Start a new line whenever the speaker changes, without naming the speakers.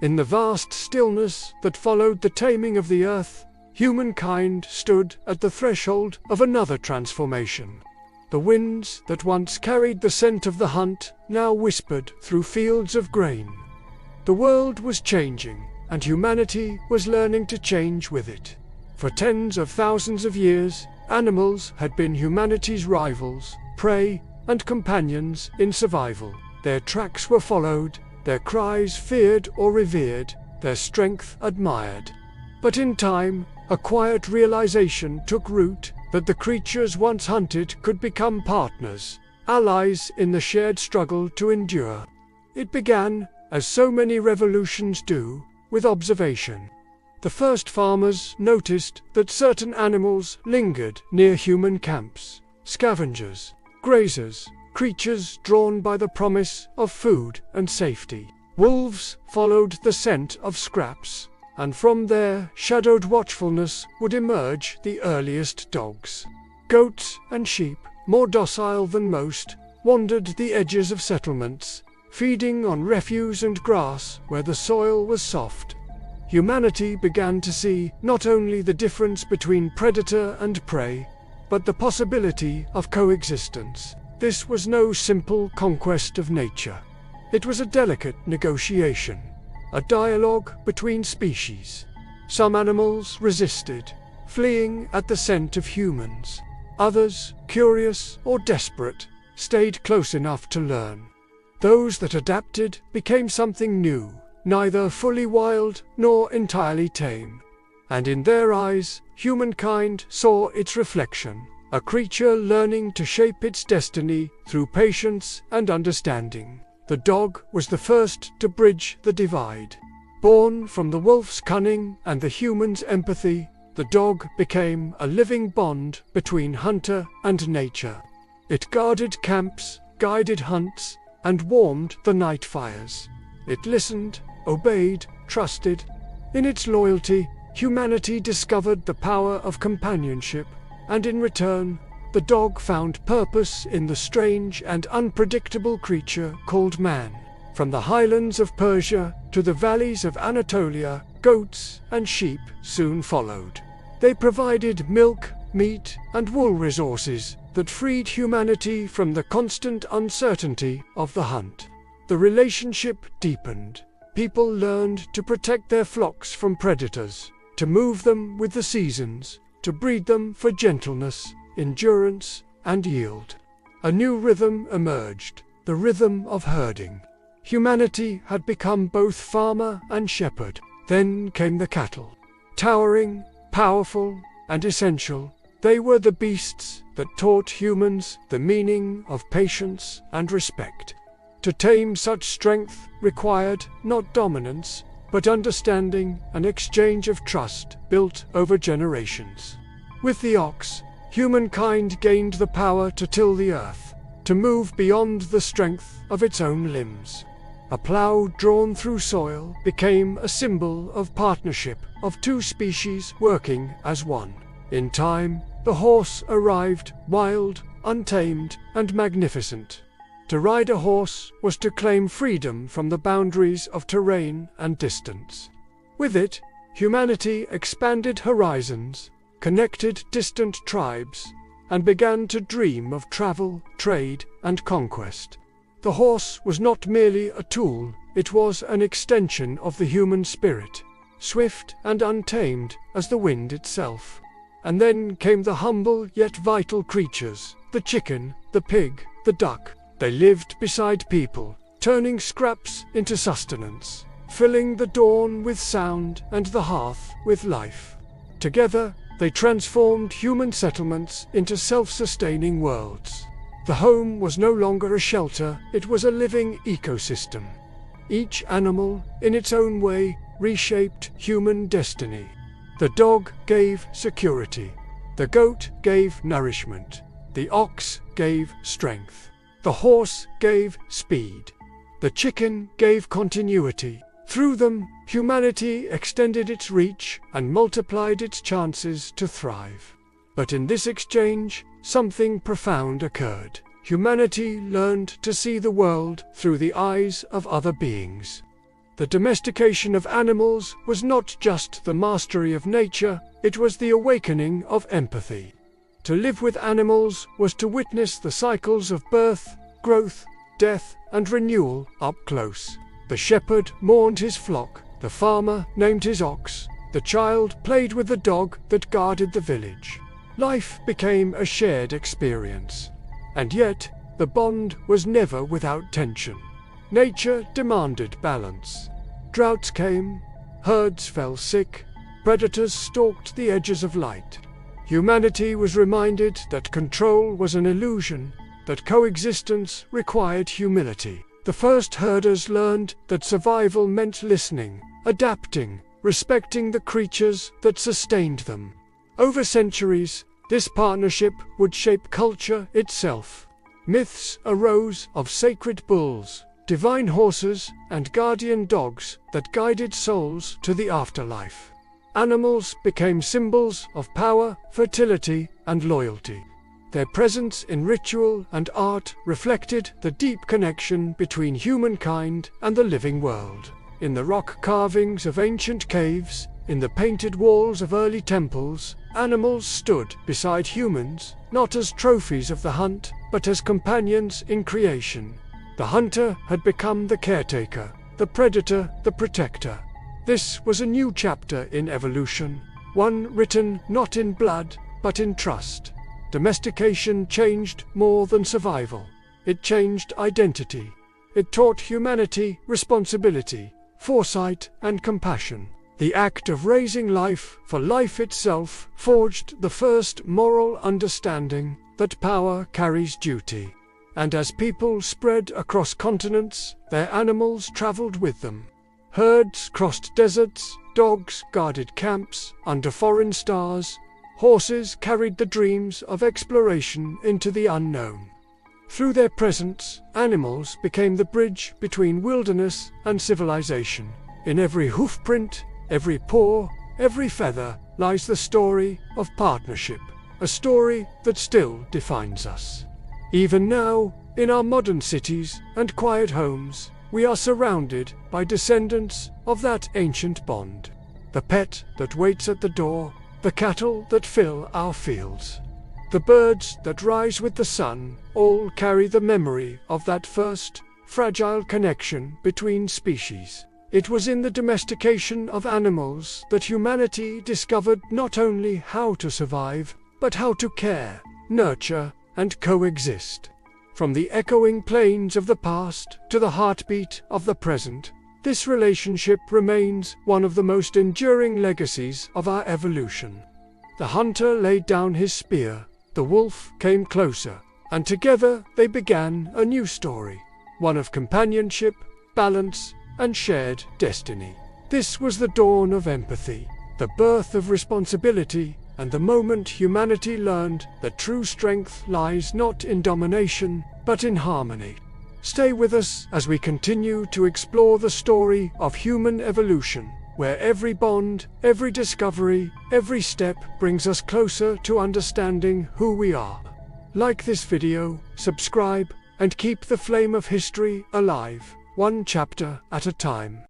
In the vast stillness that followed the taming of the earth, humankind stood at the threshold of another transformation. The winds that once carried the scent of the hunt now whispered through fields of grain. The world was changing, and humanity was learning to change with it. For tens of thousands of years, animals had been humanity's rivals, prey, and companions in survival. Their tracks were followed, their cries feared or revered, their strength admired. But in time, a quiet realization took root that the creatures once hunted could become partners, allies in the shared struggle to endure. It began, as so many revolutions do, with observation. The first farmers noticed that certain animals lingered near human camps: scavengers, grazers, creatures drawn by the promise of food and safety. Wolves followed the scent of scraps, and from their shadowed watchfulness would emerge the earliest dogs. Goats and sheep, more docile than most, wandered the edges of settlements, feeding on refuse and grass where the soil was soft. Humanity began to see not only the difference between predator and prey, but the possibility of coexistence. This was no simple conquest of nature. It was a delicate negotiation, a dialogue between species. Some animals resisted, fleeing at the scent of humans. Others, curious or desperate, stayed close enough to learn. Those that adapted became something new, neither fully wild nor entirely tame. And in their eyes, humankind saw its reflection, a creature learning to shape its destiny through patience and understanding. The dog was the first to bridge the divide. Born from the wolf's cunning and the human's empathy, the dog became a living bond between hunter and nature. It guarded camps, guided hunts, and warmed the night fires. It listened, obeyed, trusted. In its loyalty, humanity discovered the power of companionship, and in return, the dog found purpose in the strange and unpredictable creature called man. From the highlands of Persia to the valleys of Anatolia, goats and sheep soon followed. They provided milk, meat, and wool resources that freed humanity from the constant uncertainty of the hunt. The relationship deepened. People learned to protect their flocks from predators, to move them with the seasons, to breed them for gentleness, endurance, and yield. A new rhythm emerged, the rhythm of herding. Humanity had become both farmer and shepherd. Then came the cattle. Towering, powerful, and essential, they were the beasts that taught humans the meaning of patience and respect. To tame such strength required not dominance, but understanding, an exchange of trust built over generations. With the ox, humankind gained the power to till the earth, to move beyond the strength of its own limbs. A plough drawn through soil became a symbol of partnership, of two species working as one. In time, the horse arrived, wild, untamed, and magnificent. To ride a horse was to claim freedom from the boundaries of terrain and distance. With it, humanity expanded horizons, connected distant tribes, and began to dream of travel, trade, and conquest. The horse was not merely a tool, it was an extension of the human spirit, swift and untamed as the wind itself. And then came the humble yet vital creatures, the chicken, the pig, the duck. They lived beside people, turning scraps into sustenance, filling the dawn with sound and the hearth with life. Together, they transformed human settlements into self-sustaining worlds. The home was no longer a shelter, it was a living ecosystem. Each animal, in its own way, reshaped human destiny. The dog gave security. The goat gave nourishment. The ox gave strength. The horse gave speed. The chicken gave continuity. Through them, humanity extended its reach and multiplied its chances to thrive. But in this exchange, something profound occurred. Humanity learned to see the world through the eyes of other beings. The domestication of animals was not just the mastery of nature, it was the awakening of empathy. To live with animals was to witness the cycles of birth, growth, death, and renewal up close. The shepherd mourned his flock, the farmer named his ox, the child played with the dog that guarded the village. Life became a shared experience. And yet, the bond was never without tension. Nature demanded balance. Droughts came, herds fell sick, predators stalked the edges of light. Humanity was reminded that control was an illusion, that coexistence required humility. The first herders learned that survival meant listening, adapting, respecting the creatures that sustained them. Over centuries, this partnership would shape culture itself. Myths arose of sacred bulls, divine horses, and guardian dogs that guided souls to the afterlife. Animals became symbols of power, fertility, and loyalty. Their presence in ritual and art reflected the deep connection between humankind and the living world. In the rock carvings of ancient caves, in the painted walls of early temples, animals stood beside humans, not as trophies of the hunt, but as companions in creation. The hunter had become the caretaker, the predator the protector. This was a new chapter in evolution, one written not in blood, but in trust. Domestication changed more than survival. It changed identity. It taught humanity responsibility, foresight, and compassion. The act of raising life for life itself forged the first moral understanding that power carries duty. And as people spread across continents, their animals traveled with them. Herds crossed deserts, dogs guarded camps under foreign stars, horses carried the dreams of exploration into the unknown. Through their presence, animals became the bridge between wilderness and civilization. In every hoofprint, every paw, every feather lies the story of partnership, a story that still defines us. Even now, in our modern cities and quiet homes, we are surrounded by descendants of that ancient bond. The pet that waits at the door, the cattle that fill our fields, the birds that rise with the sun, all carry the memory of that first, fragile connection between species. It was in the domestication of animals that humanity discovered not only how to survive, but how to care, nurture, and coexist. From the echoing plains of the past to the heartbeat of the present, this relationship remains one of the most enduring legacies of our evolution. The hunter laid down his spear, the wolf came closer, and together they began a new story, one of companionship, balance, and shared destiny. This was the dawn of empathy, the birth of responsibility, and the moment humanity learned that true strength lies not in domination, but in harmony. Stay with us as we continue to explore the story of human evolution, where every bond, every discovery, every step brings us closer to understanding who we are. Like this video, subscribe, and keep the flame of history alive, one chapter at a time.